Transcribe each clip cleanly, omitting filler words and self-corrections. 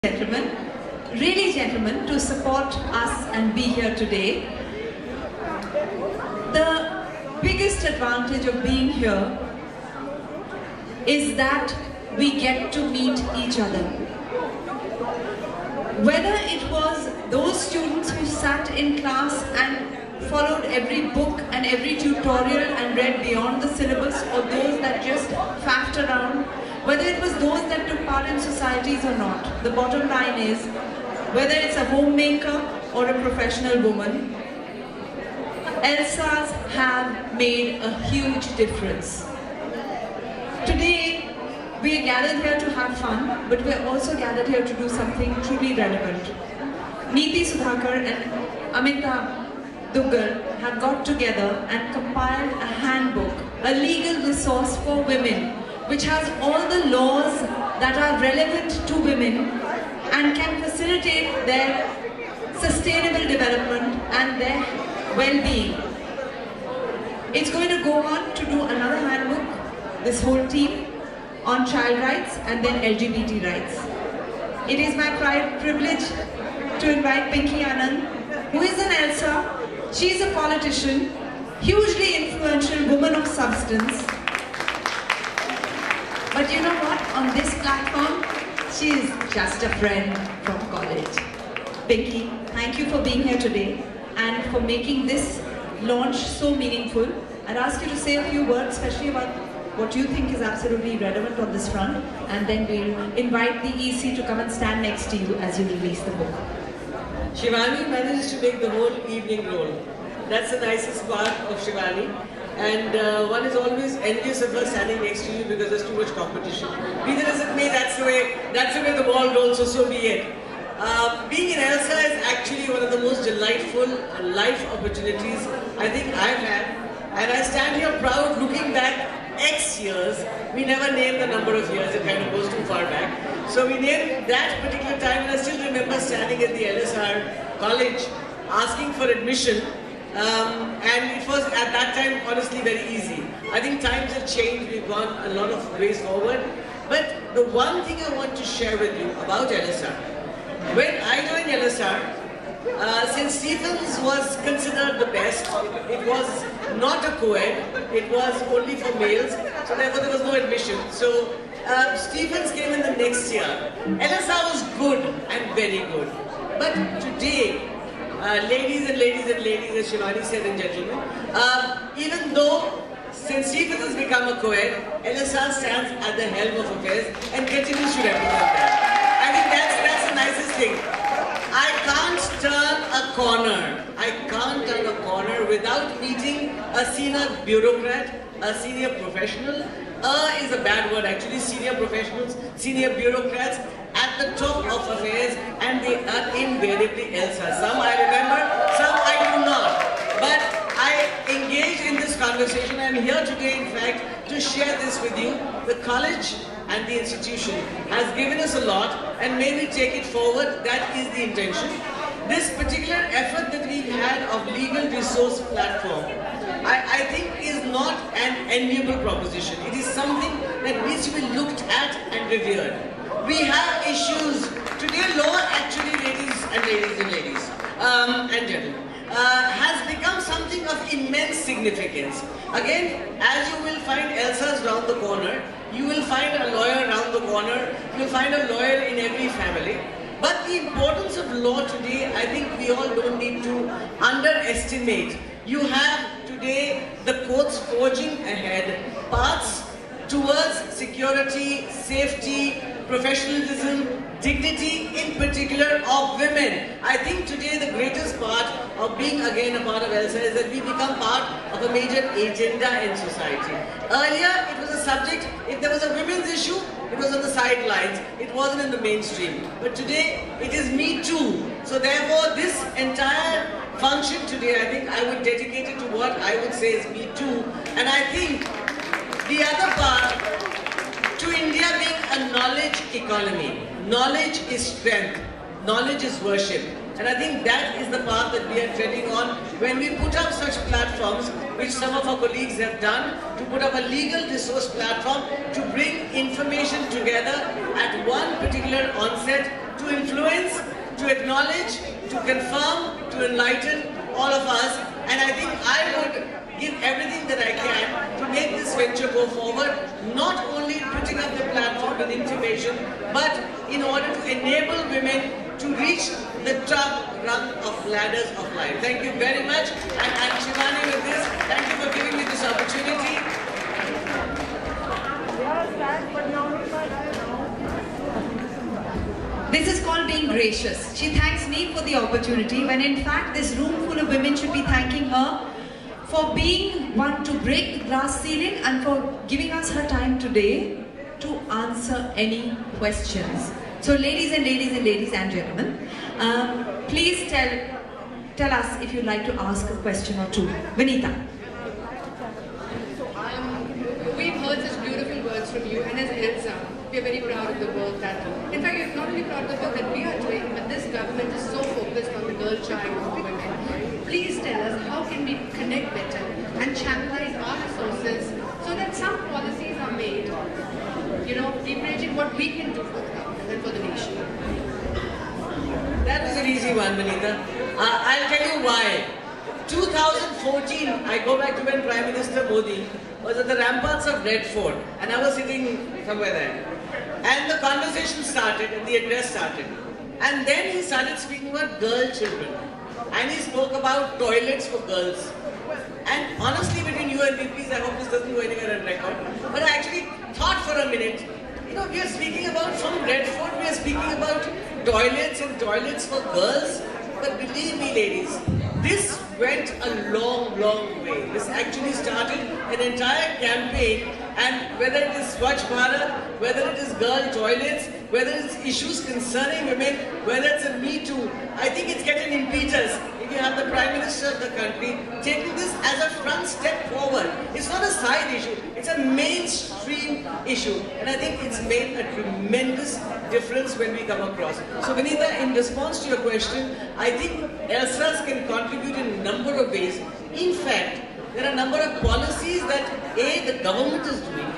Gentlemen, really gentlemen, to support us and be here today. The biggest advantage of being here is that we get to meet each other. Whether it was those students who sat in class and followed every book and every tutorial and read beyond the syllabus, or those that just faffed around, whether it was those that took part in societies or not, the bottom line is, whether it's a homemaker or a professional woman, ELSAs have made a huge difference. Today, we are gathered here to have fun, but we are also gathered here to do something truly relevant. Neeti Sudhakar and Amita Duggal have got together and compiled a handbook, a legal resource for women, which has all the laws that are relevant to women and can facilitate their sustainable development and their well-being. It's going to go on to do another handbook, this whole team, on child rights and then LGBT rights. It is my privilege to invite Pinky Anand, who is an ELSA. She's a politician, hugely influential woman of substance. But you know what? On this platform, she is just a friend from college. Pinky, thank you for being here today and for making this launch so meaningful. I'd ask you to say a few words, especially about what you think is absolutely relevant on this front, and then we'll invite the EC to come and stand next to you as you release the book. Shivani manages to make the whole evening roll. That's the nicest part of Shivani. And one is always envious of her standing next to you because there's too much competition. Be that as it may, that's the way the ball rolls, so be it. Being in ELSA is actually one of the most delightful life opportunities I think I've had. And I stand here proud looking back X years. We never name the number of years, it kind of goes too far back. So we named that particular time, and I still remember standing at the LSR college asking for admission. And it was at that time honestly very easy. I think times have changed, we've gone a lot of ways forward. But the one thing I want to share with you about LSR, when I joined LSR, St. Stephen's was considered the best. It was not a co-ed, it was only for males, so therefore there was no admission. So Stephen's came in the next year. LSR was good and very good. But today, ladies, as Shivani said, and gentlemen, even though St. Stephen's has become a co-ed, LSR stands at the helm of affairs and continues to represent that. I think that's the nicest thing. I can't turn a corner without meeting a senior bureaucrat, a senior professional. Is a bad word actually, senior professionals, senior bureaucrats at the top of affairs, and they are invariably ELSA. Some I remember, some I do not. But I engage in this conversation. I am here today, in fact, to share this with you. The college and the institution has given us a lot, and may we take it forward. That is the intention. This particular effort that we've had of legal resource platform, I think is not an enviable proposition. It is something that needs to be looked at and revered. We have issues. Today law actually, ladies and gentlemen, has become something of immense significance. Again, as you will find ELSAs round the corner, you will find a lawyer round the corner, you will find a lawyer in every family. But the importance of law today, I think we all don't need to underestimate. You have today the courts forging ahead paths towards security, safety, professionalism, dignity, in particular of women. I think today the greatest part of being again a part of ELSA is that we become part of a major agenda in society. Earlier it was a subject, if there was a women's issue, it was on the sidelines, it wasn't in the mainstream. But today it is Me Too. So therefore this entire function today, I think I would dedicate it to what I would say is Me Too. And I think the other part, to India being a knowledge economy. Knowledge is strength. Knowledge is worship. And I think that is the path that we are treading on when we put up such platforms, which some of our colleagues have done, to put up a legal resource platform to bring information together at one particular onset to influence, to acknowledge, to confirm, to enlighten all of us. And I think I would give everything that I can to make this venture go forward, not only putting up the platform with information, but in order to enable women to reach the top rung of ladders of life. Thank you very much. And Shivani, with this, thank you for giving me this opportunity. This is called being gracious. She thanks me for the opportunity when in fact this room full of women should be thanking her for being one to break the glass ceiling and for giving us her time today to answer any questions. So ladies and gentlemen, please tell us if you'd like to ask a question or two. Vinita. We've heard such beautiful words from you, and as Elsa, we are very proud of the work that, in fact, we're not only proud of the work that we are doing, but this government is so focused on the girl child of the women. Please tell us, how can we connect better and channelize our resources so that some policies are made, leveraging what we can do for the government and for the nation. That was an easy one, Vinita. I'll tell you why. 2014, I go back to when Prime Minister Modi was at the ramparts of Red Fort, and I was sitting somewhere there. And the conversation started, and the address started. And then he started speaking about girl children. And he spoke about toilets for girls. And honestly, between you and me, please, I hope this doesn't go anywhere on record, but I actually thought for a minute, we are speaking about from Red Fort, we are speaking about toilets and toilets for girls. But believe me, ladies, this went a long, long way. This actually started an entire campaign, and whether it is Swachh Bharat, whether it is girl toilets, whether it's issues concerning women, whether it's a Me Too, I think it's getting impetus. If you have the Prime Minister of the country taking this as a front step forward, it's not a side issue, it's a mainstream issue. And I think it's made a tremendous difference when we come across. So Vinita, in response to your question, I think ELSAs can contribute in a number of ways. In fact, there are a number of policies that A, the government is doing,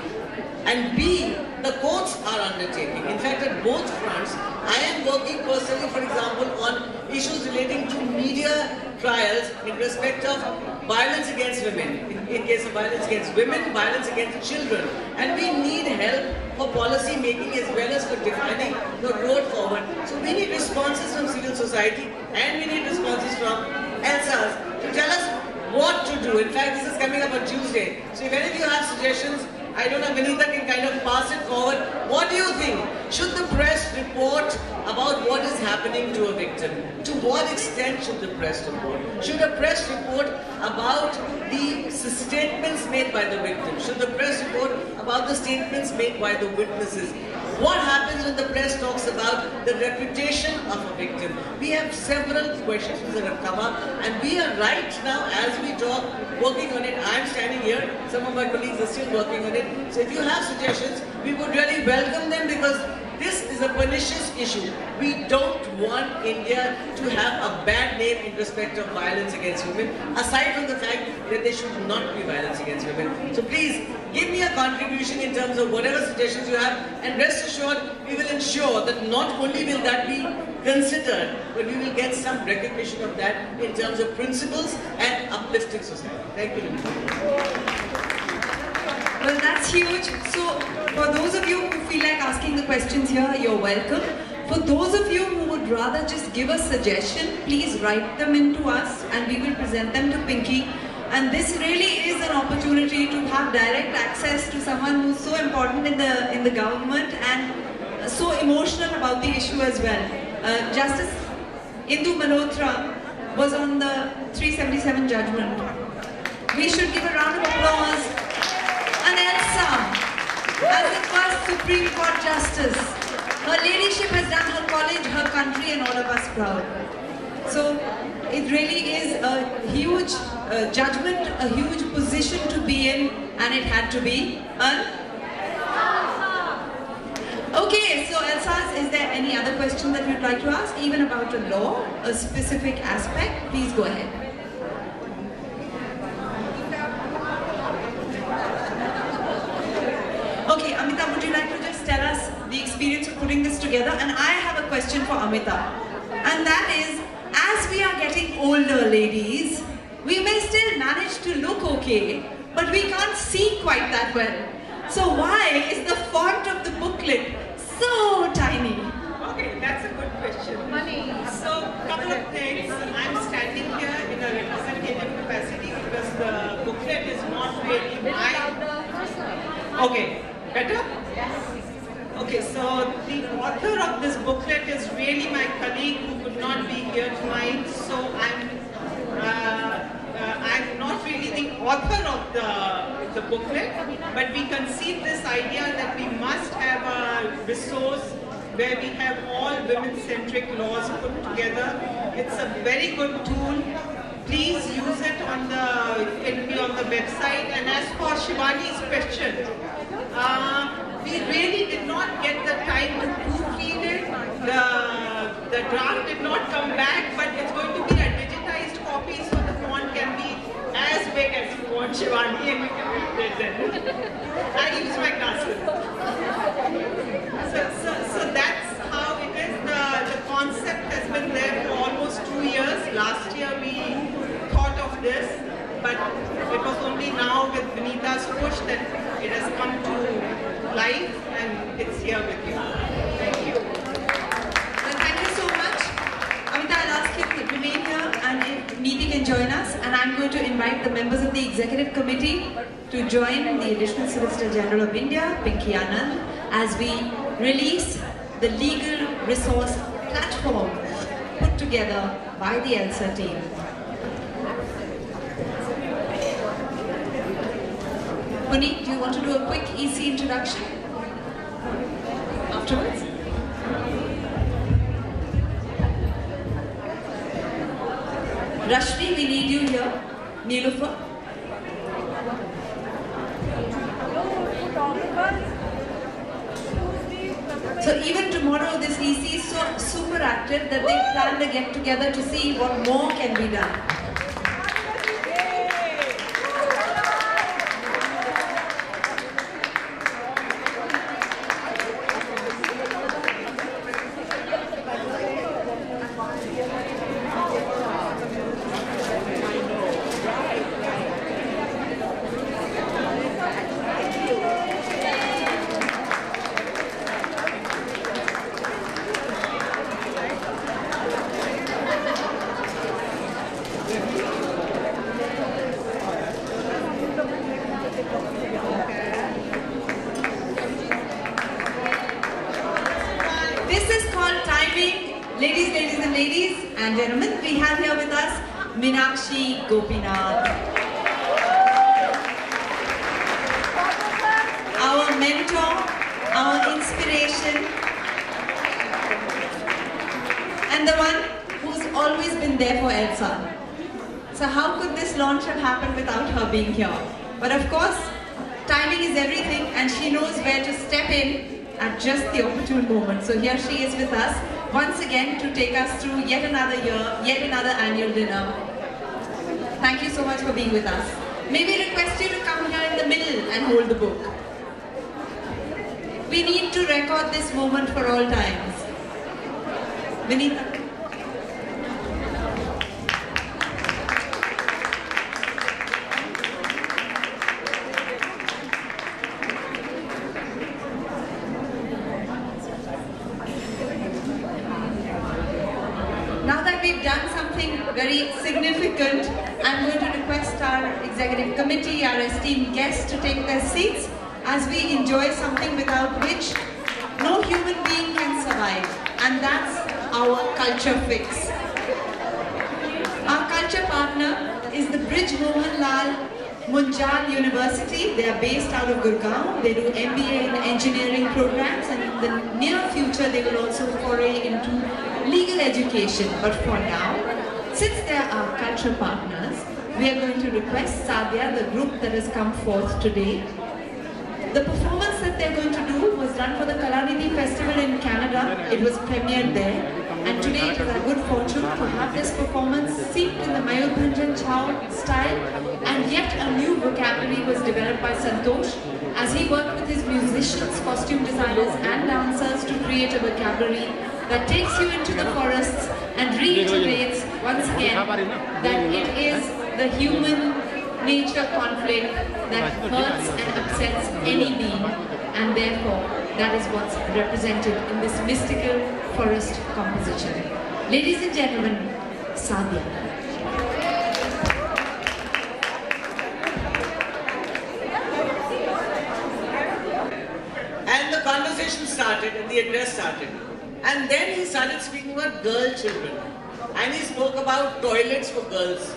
and B, the courts are undertaking. In fact, at both fronts, I am working personally, for example, on issues relating to media trials in respect of violence against women. In case of violence against women, violence against children. And we need help for policy making as well as for defining the road forward. So we need responses from civil society, and we need responses from ELSAs to tell us what to do. In fact, this is coming up on Tuesday. So if any of you have suggestions, I don't know, Vinita can kind of pass it forward. What do you think? Should the press report about what is happening to a victim? To what extent should the press report? Should the press report about the statements made by the victim? Should the press report about the statements made by the witnesses? What happens when the press talks about the reputation of a victim? We have several questions that have come up, and we are right now, as we talk, working on it. I am standing here, some of my colleagues are still working on it. So if you have suggestions, we would really welcome them, because this is a pernicious issue. We don't want India to have a bad name in respect of violence against women, aside from the fact that there should not be violence against women. So please, give me a contribution in terms of whatever suggestions you have, and rest assured, we will ensure that not only will that be considered, but we will get some recognition of that in terms of principles and uplifting society. Thank you. Well, that's huge. So, for those of you who feel like asking the questions here, you're welcome. For those of you who would rather just give a suggestion, please write them in to us and we will present them to Pinky. And this really is an opportunity to have direct access to someone who's so important in the government and so emotional about the issue as well. Justice Indu Malhotra was on the 377 judgment. We should give a round of applause. And ELSA, as the first Supreme Court Justice, her ladyship has done her college, her country and all of us proud. So it really is a huge judgment, a huge position to be in, and it had to be Okay, so Elsas, is there any other question that you'd like to ask, even about a law, a specific aspect? Please go ahead. Okay, Amita, would you like to just tell us the experience of putting this together? And I have a question for Amita, and that is, as we are getting older, ladies, we may still manage to look okay, but we can't see quite that well. So why is the font of the booklet so tiny? Okay, that's a good question. So, couple of things. I'm standing here in a representative capacity because the booklet is not really mine. Okay, better? Okay, so the author of this booklet is really my colleague who could not be here tonight. So I'm not really the author of the booklet, but we conceived this idea that we must have a resource where we have all women-centric laws put together. It's a very good tool. Please use it on it'll be on the website. And as for Shivani's question, we really did not get the time to proofread it. The draft did not come back, but it's going to be a digitized copy, so the font can be as big as you want, Shivani, and we can read it. I use my glasses. So that's how it is. The concept has been there for almost 2 years. Last year we thought of this, but it was only now with Vinita's push that it has come to life, and it's here with you. Thank you. Well, thank you so much. Amita, I'll ask you to remain here, and if Neeti can join us, and I'm going to invite the members of the Executive Committee to join the Additional Solicitor General of India, Pinky Anand, as we release the legal resource platform put together by the ELSA team. Puneet, do you want to do a quick EC introduction afterwards? Rashmi, we need you here. Neelofer. So even tomorrow this EC is so super active that they planned a get together to see what more can be done. Ladies and gentlemen, we have here with us Meenakshi Gopinath, our mentor, our inspiration, and the one who's always been there for ELSA. So how could this launch have happened without her being here? But of course, timing is everything, and she knows where to step in at just the opportune moment. So here she is with us once again to take us through yet another year, yet another annual dinner. Thank you so much for being with us. May we request you to come here in the middle and hold the book. We need to record this moment for all times. Vinita. We've done something very significant. I'm going to request our executive committee, our esteemed guests to take their seats as we enjoy something without which no human being can survive, and that's our culture fix. Our culture partner is the Brij Mohan Lal Munjal University. They are based out of Gurgaon. They do MBA in engineering programs, and in the near future they will also foray into legal education. But for now, since they are our culture partners, we are going to request Sadhya, the group that has come forth today, The performance that they're going to do was done for the Kalanidhi Festival in Canada. It was premiered there. And today it is our good fortune to have this performance steeped in the Mayurbhanjan Chao style. And yet a new vocabulary was developed by Santosh as he worked with his musicians, costume designers and dancers to create a vocabulary that takes you into the forests and reiterates once again that it is the human nature conflict that hurts and upsets any being, and therefore that is what's represented in this mystical forest composition. Ladies and gentlemen, Sadhya. And the conversation started and the address started. And then he started speaking about girl children. And he spoke about toilets for girls.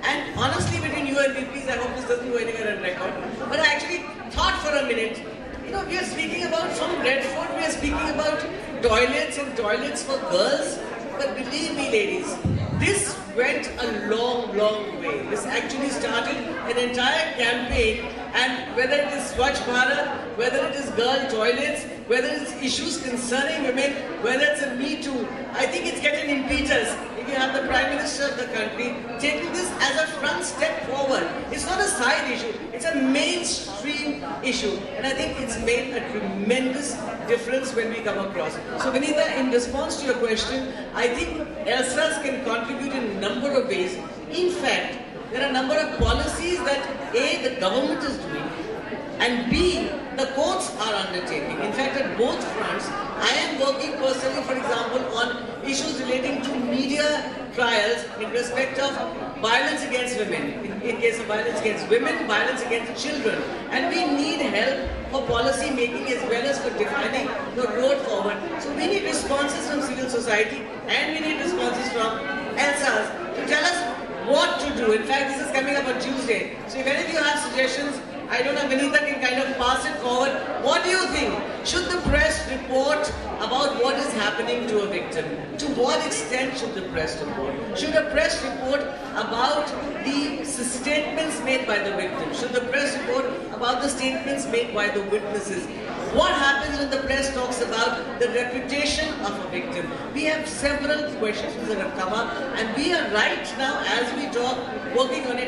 And honestly, between you and me, please, I hope this doesn't go anywhere on record. But I actually thought for a minute, you know, we are speaking about from Redford, we are speaking about toilets and toilets for girls. But believe me, ladies, this went a long, long way. This actually started an entire campaign, and whether it is Swachh Bharat, whether it is girl toilets, whether it's issues concerning women, whether it's a Me Too, I think it's getting impetus. If you have the Prime Minister of the country taking this as a front step forward, it's not a side issue, it's a mainstream issue. And I think it's made a tremendous difference when we come across. So Vinita, in response to your question, I think ELSAs can contribute in a number of ways. In fact, there are a number of policies that A, the government is doing, and B, the courts are undertaking. In fact, at both fronts, I am working personally, for example, on issues relating to media trials in respect of violence against women. In case of violence against women, violence against children. And we need help for policy making as well as for defining the road forward. So we need responses from civil society and we need responses from ELSAs to tell us what to do. In fact, this is coming up on Tuesday. So if any of you have suggestions, I don't know, Vinita can kind of pass it forward. What do you think? Should the press report about what is happening to a victim? To what extent should the press report? Should the press report about the statements made by the victim? Should the press report about the statements made by the witnesses? What happens when the press talks about the reputation of a victim? We have several questions that have come up, and we are right now, as we talk, working on it